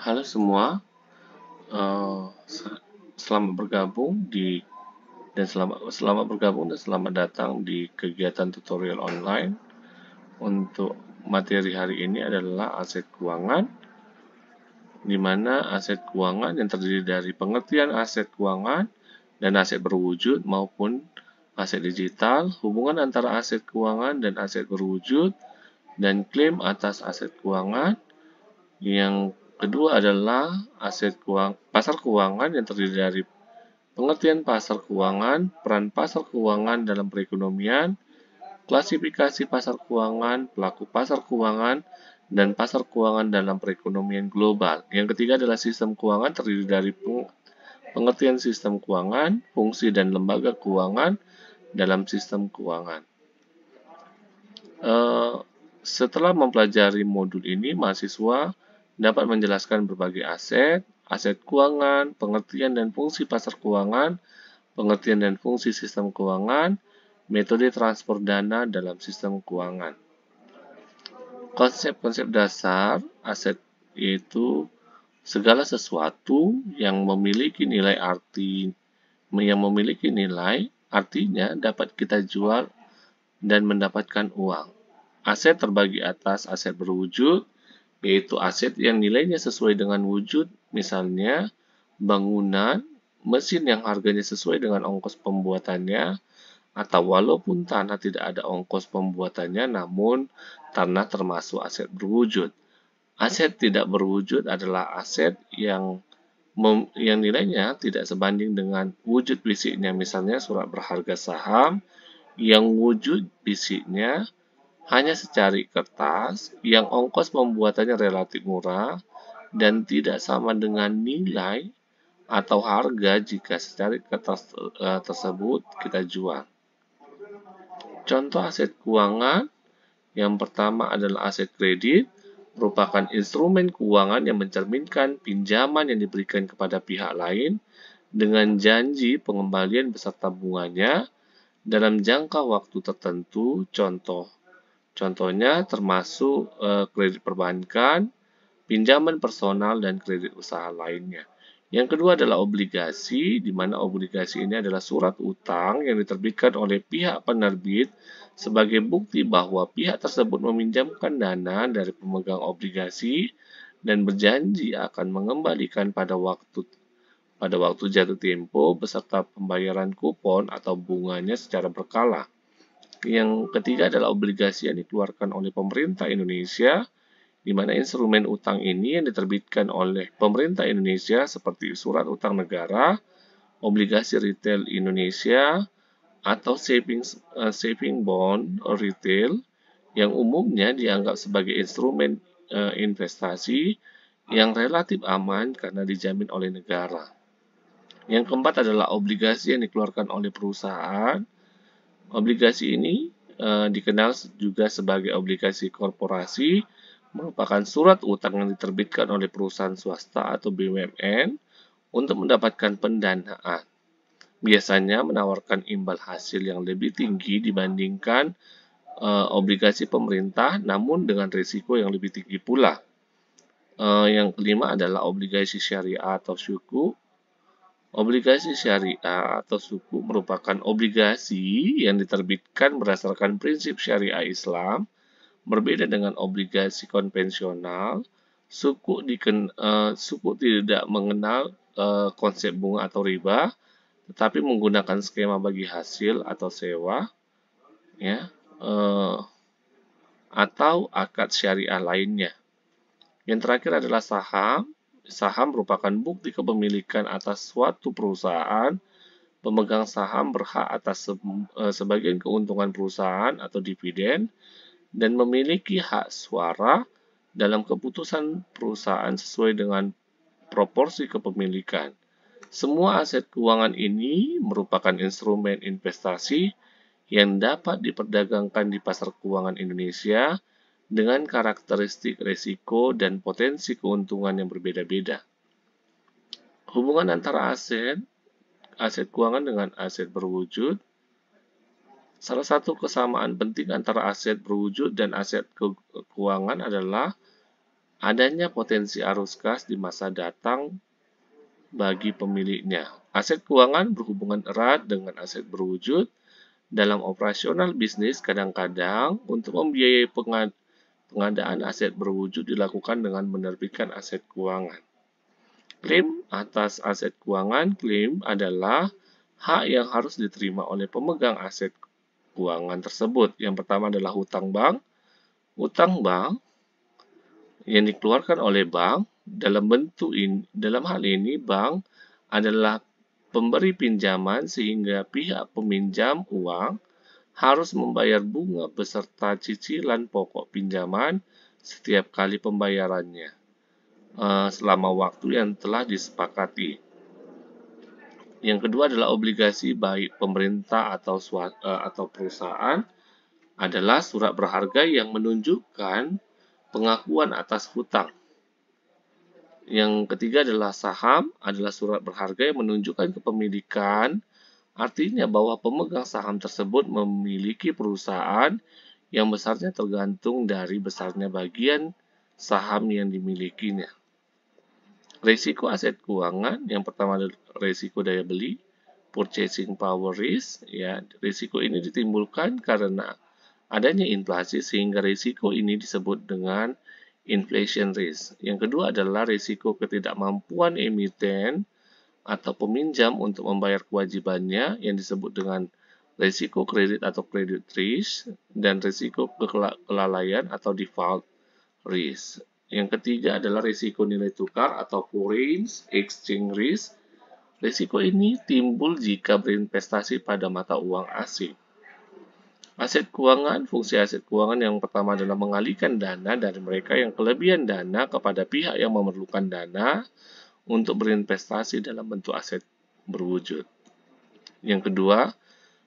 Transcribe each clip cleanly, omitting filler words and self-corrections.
Halo semua, eh, selamat bergabung dan selamat datang di kegiatan tutorial online. Untuk materi hari ini adalah aset keuangan, di mana aset keuangan yang terdiri dari pengertian aset keuangan dan aset berwujud maupun aset digital, hubungan antara aset keuangan dan aset berwujud, dan klaim atas aset keuangan. Yang kedua adalah pasar keuangan yang terdiri dari pengertian pasar keuangan, peran pasar keuangan dalam perekonomian, klasifikasi pasar keuangan, pelaku pasar keuangan, dan pasar keuangan dalam perekonomian global. Yang ketiga adalah sistem keuangan terdiri dari pengertian sistem keuangan, fungsi dan lembaga keuangan dalam sistem keuangan. Setelah mempelajari modul ini, mahasiswa dapat menjelaskan berbagai aset, aset keuangan, pengertian dan fungsi pasar keuangan, pengertian dan fungsi sistem keuangan, metode transfer dana dalam sistem keuangan. Konsep-konsep dasar aset yaitu segala sesuatu yang memiliki nilai artinya dapat kita jual dan mendapatkan uang. Aset terbagi atas aset berwujud, yaitu aset yang nilainya sesuai dengan wujud, misalnya bangunan, mesin yang harganya sesuai dengan ongkos pembuatannya, atau walaupun tanah tidak ada ongkos pembuatannya, namun tanah termasuk aset berwujud. Aset tidak berwujud adalah aset yang nilainya tidak sebanding dengan wujud fisiknya, misalnya surat berharga saham yang wujud fisiknya hanya secari kertas, yang ongkos pembuatannya relatif murah, dan tidak sama dengan nilai atau harga jika secari kertas tersebut kita jual. Contoh aset keuangan, yang pertama adalah aset kredit, merupakan instrumen keuangan yang mencerminkan pinjaman yang diberikan kepada pihak lain dengan janji pengembalian beserta bunganya dalam jangka waktu tertentu. Contohnya termasuk kredit perbankan, pinjaman personal, dan kredit usaha lainnya. Yang kedua adalah obligasi, di mana obligasi ini adalah surat utang yang diterbitkan oleh pihak penerbit sebagai bukti bahwa pihak tersebut meminjamkan dana dari pemegang obligasi dan berjanji akan mengembalikan pada waktu jatuh tempo beserta pembayaran kupon atau bunganya secara berkala. Yang ketiga adalah obligasi yang dikeluarkan oleh pemerintah Indonesia, di mana instrumen utang ini yang diterbitkan oleh pemerintah Indonesia seperti surat utang negara, obligasi retail Indonesia, atau saving bond retail yang umumnya dianggap sebagai instrumen investasi yang relatif aman karena dijamin oleh negara. Yang keempat adalah obligasi yang dikeluarkan oleh perusahaan. Obligasi ini dikenal juga sebagai obligasi korporasi, merupakan surat utang yang diterbitkan oleh perusahaan swasta atau BUMN untuk mendapatkan pendanaan. Biasanya menawarkan imbal hasil yang lebih tinggi dibandingkan obligasi pemerintah, namun dengan risiko yang lebih tinggi pula. Yang kelima adalah obligasi syariah atau suku. Obligasi syariah atau suku merupakan obligasi yang diterbitkan berdasarkan prinsip syariah Islam. Berbeda dengan obligasi konvensional, suku tidak mengenal konsep bunga atau riba, tetapi menggunakan skema bagi hasil atau sewa, ya, atau akad syariah lainnya. Yang terakhir adalah saham. Saham merupakan bukti kepemilikan atas suatu perusahaan. Pemegang saham berhak atas sebagian keuntungan perusahaan atau dividen, dan memiliki hak suara dalam keputusan perusahaan sesuai dengan proporsi kepemilikan. Semua aset keuangan ini merupakan instrumen investasi yang dapat diperdagangkan di pasar keuangan Indonesia dengan karakteristik risiko dan potensi keuntungan yang berbeda-beda. Hubungan antara aset keuangan dengan aset berwujud. Salah satu kesamaan penting antara aset berwujud dan aset keuangan adalah adanya potensi arus kas di masa datang bagi pemiliknya. Aset keuangan berhubungan erat dengan aset berwujud. Dalam operasional bisnis, kadang-kadang untuk membiayai pengadaan aset berwujud dilakukan dengan menerbitkan aset keuangan. Klaim atas aset keuangan. Klaim adalah hak yang harus diterima oleh pemegang aset keuangan tersebut. Yang pertama adalah hutang bank. Hutang bank yang dikeluarkan oleh bank dalam hal ini bank adalah pemberi pinjaman sehingga pihak peminjam uang harus membayar bunga beserta cicilan pokok pinjaman setiap kali pembayarannya selama waktu yang telah disepakati. Yang kedua adalah obligasi baik pemerintah atau perusahaan adalah surat berharga yang menunjukkan pengakuan atas hutang. Yang ketiga adalah saham, adalah surat berharga yang menunjukkan kepemilikan, artinya bahwa pemegang saham tersebut memiliki perusahaan yang besarnya tergantung dari besarnya bagian saham yang dimilikinya. Risiko aset keuangan, yang pertama adalah risiko daya beli, purchasing power risk. Ya, risiko ini ditimbulkan karena adanya inflasi sehingga risiko ini disebut dengan inflation risk. Yang kedua adalah risiko ketidakmampuan emiten atau peminjam untuk membayar kewajibannya yang disebut dengan risiko kredit atau credit risk dan risiko kelalaian atau default risk. Yang ketiga adalah risiko nilai tukar atau foreign exchange risk. Risiko ini timbul jika berinvestasi pada mata uang asing. Aset keuangan, fungsi aset keuangan yang pertama adalah mengalihkan dana dari mereka yang kelebihan dana kepada pihak yang memerlukan dana untuk berinvestasi dalam bentuk aset berwujud. Yang kedua,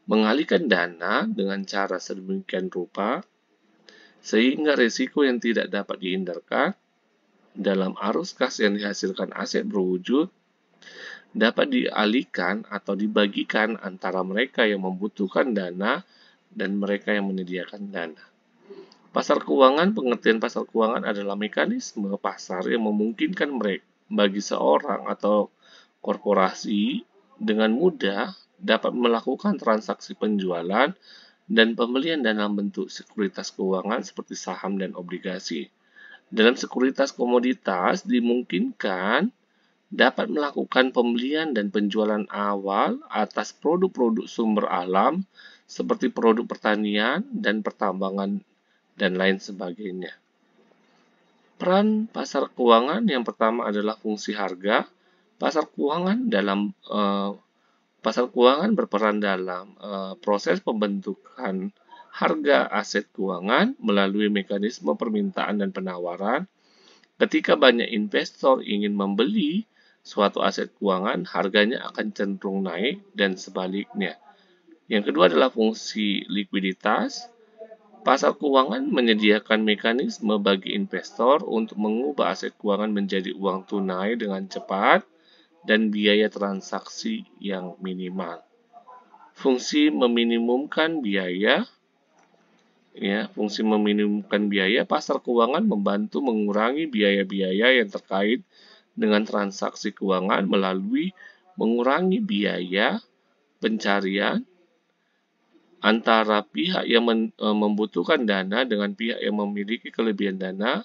mengalihkan dana dengan cara sedemikian rupa sehingga risiko yang tidak dapat dihindarkan dalam arus kas yang dihasilkan aset berwujud dapat dialihkan atau dibagikan antara mereka yang membutuhkan dana dan mereka yang menyediakan dana. Pasar keuangan, pengertian pasar keuangan adalah mekanisme pasar yang memungkinkan bagi seorang atau korporasi dengan mudah dapat melakukan transaksi penjualan dan pembelian dalam bentuk sekuritas keuangan seperti saham dan obligasi. Dalam sekuritas komoditas dimungkinkan dapat melakukan pembelian dan penjualan awal atas produk-produk sumber alam seperti produk pertanian dan pertambangan dan lain sebagainya. Peran pasar keuangan yang pertama adalah fungsi harga. Pasar keuangan berperan dalam proses pembentukan harga aset keuangan melalui mekanisme permintaan dan penawaran. Ketika banyak investor ingin membeli suatu aset keuangan, harganya akan cenderung naik dan sebaliknya. Yang kedua adalah fungsi likuiditas. Pasar keuangan menyediakan mekanisme bagi investor untuk mengubah aset keuangan menjadi uang tunai dengan cepat dan biaya transaksi yang minimal. Fungsi meminimumkan biaya. Pasar keuangan membantu mengurangi biaya-biaya yang terkait dengan transaksi keuangan melalui mengurangi biaya pencarian antara pihak yang membutuhkan dana dengan pihak yang memiliki kelebihan dana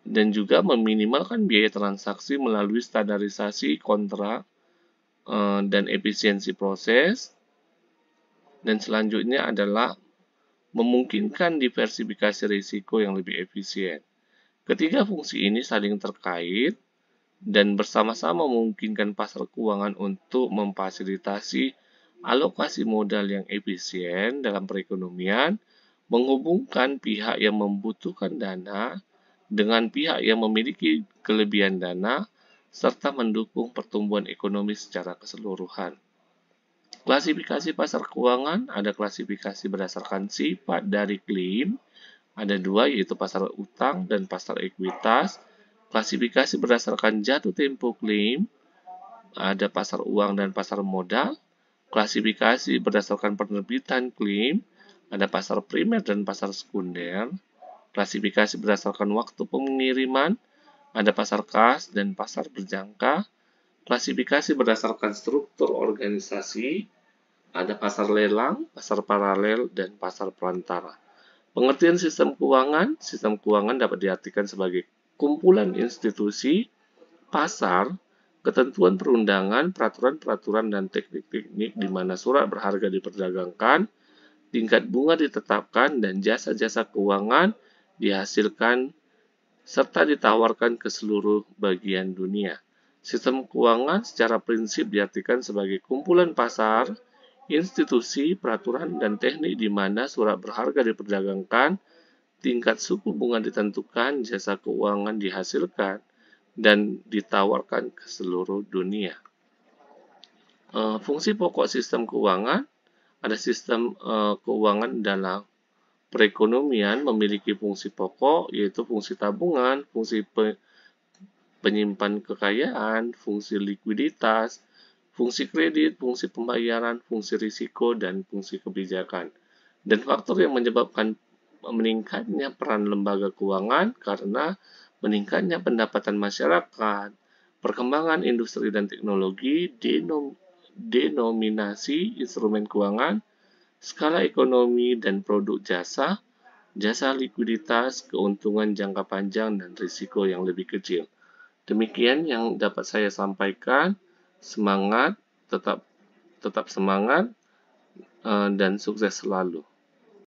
dan juga meminimalkan biaya transaksi melalui standarisasi kontrak dan efisiensi proses. Dan selanjutnya adalah memungkinkan diversifikasi risiko yang lebih efisien. Ketiga fungsi ini saling terkait dan bersama-sama memungkinkan pasar keuangan untuk memfasilitasi alokasi modal yang efisien dalam perekonomian, menghubungkan pihak yang membutuhkan dana dengan pihak yang memiliki kelebihan dana, serta mendukung pertumbuhan ekonomi secara keseluruhan. Klasifikasi pasar keuangan, ada klasifikasi berdasarkan sifat dari klaim, ada dua yaitu pasar utang dan pasar ekuitas. Klasifikasi berdasarkan jatuh tempo klaim, ada pasar uang dan pasar modal. Klasifikasi berdasarkan penerbitan klaim, ada pasar primer dan pasar sekunder. Klasifikasi berdasarkan waktu pengiriman, ada pasar kas dan pasar berjangka. Klasifikasi berdasarkan struktur organisasi, ada pasar lelang, pasar paralel, dan pasar perantara. Pengertian sistem keuangan dapat diartikan sebagai kumpulan institusi, pasar, ketentuan perundangan, peraturan-peraturan, dan teknik-teknik di mana surat berharga diperdagangkan, tingkat bunga ditetapkan, dan jasa-jasa keuangan dihasilkan serta ditawarkan ke seluruh bagian dunia. Sistem keuangan secara prinsip diartikan sebagai kumpulan pasar, institusi, peraturan, dan teknik di mana surat berharga diperdagangkan, tingkat suku bunga ditentukan, jasa keuangan dihasilkan, dan ditawarkan ke seluruh dunia. Fungsi pokok sistem keuangan, ada sistem keuangan dalam perekonomian memiliki fungsi pokok, yaitu fungsi tabungan, fungsi penyimpan kekayaan, fungsi likuiditas, fungsi kredit, fungsi pembayaran, fungsi risiko, dan fungsi kebijakan. Dan faktor yang menyebabkan meningkatnya peran lembaga keuangan karena meningkatnya pendapatan masyarakat, perkembangan industri dan teknologi, denominasi instrumen keuangan, skala ekonomi dan produk jasa, jasa likuiditas, keuntungan jangka panjang, dan risiko yang lebih kecil. Demikian yang dapat saya sampaikan. Semangat, tetap semangat, dan sukses selalu.